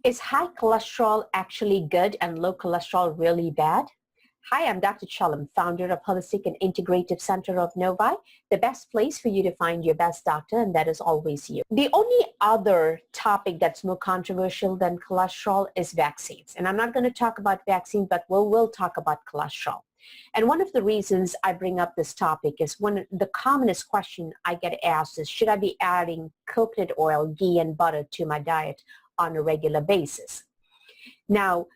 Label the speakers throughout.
Speaker 1: Is high cholesterol actually good and low cholesterol really bad? Hi, I'm Dr. Chellam, founder of Holistic and Integrative Center of Novi, the best place for you to find your best doctor, and that is always you. The only other topic that's more controversial than cholesterol is vaccines. And I'm not going to talk about vaccines, but we'll talk about cholesterol. And one of the reasons I bring up this topic is one the commonest question I get asked is, should I be adding coconut oil, ghee, and butter to my diet on a regular basis? Now,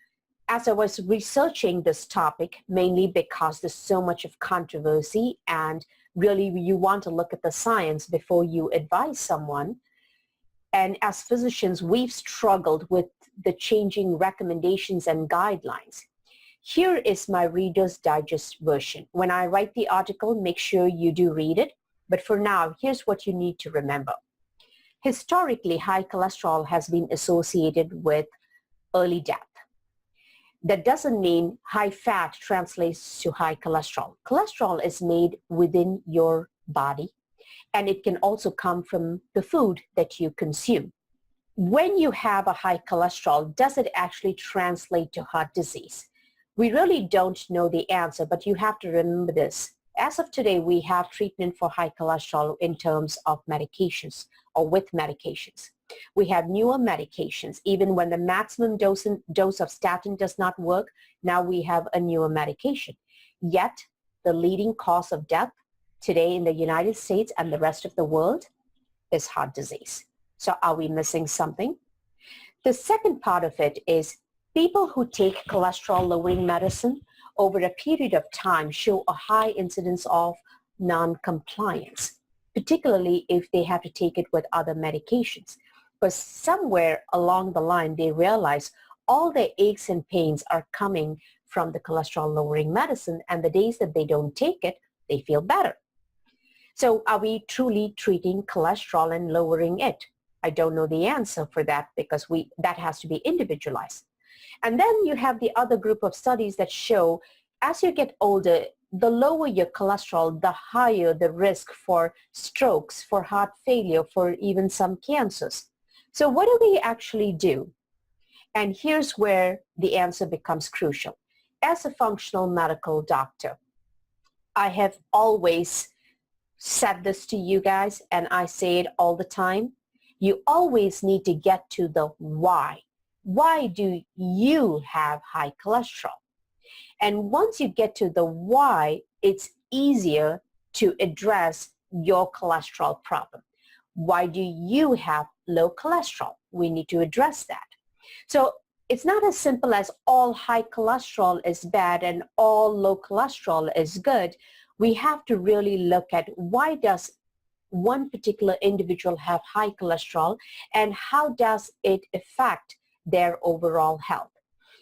Speaker 1: as I was researching this topic, mainly because there's so much of controversy and really you want to look at the science before you advise someone, and as physicians, we've struggled with the changing recommendations and guidelines. Here is my Reader's Digest version. When I write the article, make sure you do read it. But for now, here's what you need to remember. Historically, high cholesterol has been associated with early death. That doesn't mean high fat translates to high cholesterol. Cholesterol is made within your body, and it can also come from the food that you consume. When you have a high cholesterol, does it actually translate to heart disease? We really don't know the answer, but you have to remember this. As of today, we have treatment for high cholesterol in terms of medications or with medications. We have newer medications. Even when the maximum dose of statin does not work, now we have a newer medication. Yet, the leading cause of death today in the United States and the rest of the world is heart disease. So are we missing something? The second part of it is people who take cholesterol-lowering medicine over a period of time show a high incidence of non-compliance, particularly if they have to take it with other medications. Because somewhere along the line, they realize all their aches and pains are coming from the cholesterol-lowering medicine, and the days that they don't take it, they feel better. So are we truly treating cholesterol and lowering it? I don't know the answer for that because that has to be individualized. And then you have the other group of studies that show as you get older, the lower your cholesterol, the higher the risk for strokes, for heart failure, for even some cancers. So what do we actually do? And here's where the answer becomes crucial. As a functional medical doctor, I have always said this to you guys, and I say it all the time. You always need to get to the why. Why do you have high cholesterol? And once you get to the why, it's easier to address your cholesterol problem. Why do you have low cholesterol? We need to address that. So it's not as simple as all high cholesterol is bad and all low cholesterol is good. We have to really look at why does one particular individual have high cholesterol and how does it affect their overall health.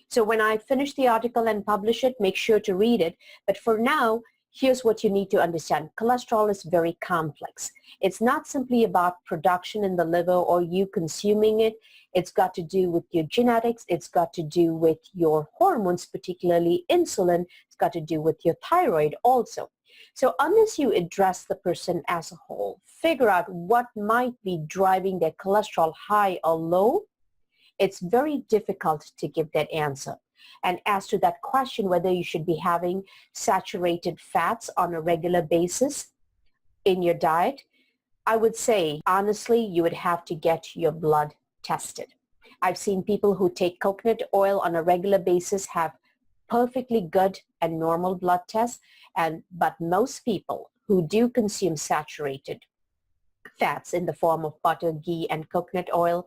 Speaker 1: So when I finish the article and publish it, make sure to read it. But for now, here's what you need to understand. Cholesterol is very complex. It's not simply about production in the liver or you consuming it. It's got to do with your genetics. It's got to do with your hormones, particularly insulin. It's got to do with your thyroid also. So unless you address the person as a whole, figure out what might be driving their cholesterol high or low, it's very difficult to give that answer. And as to that question, whether you should be having saturated fats on a regular basis in your diet, I would say, honestly, you would have to get your blood tested. I've seen people who take coconut oil on a regular basis have perfectly good and normal blood tests, but most people who do consume saturated fats in the form of butter, ghee, and coconut oil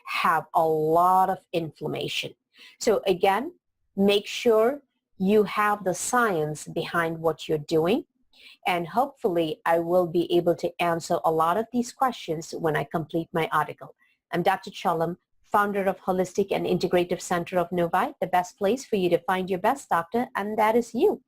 Speaker 1: have a lot of inflammation. So again, make sure you have the science behind what you're doing, and hopefully I will be able to answer a lot of these questions when I complete my article. I'm Dr. Chellam, founder of Holistic and Integrative Center of Novi, the best place for you to find your best doctor, and that is you.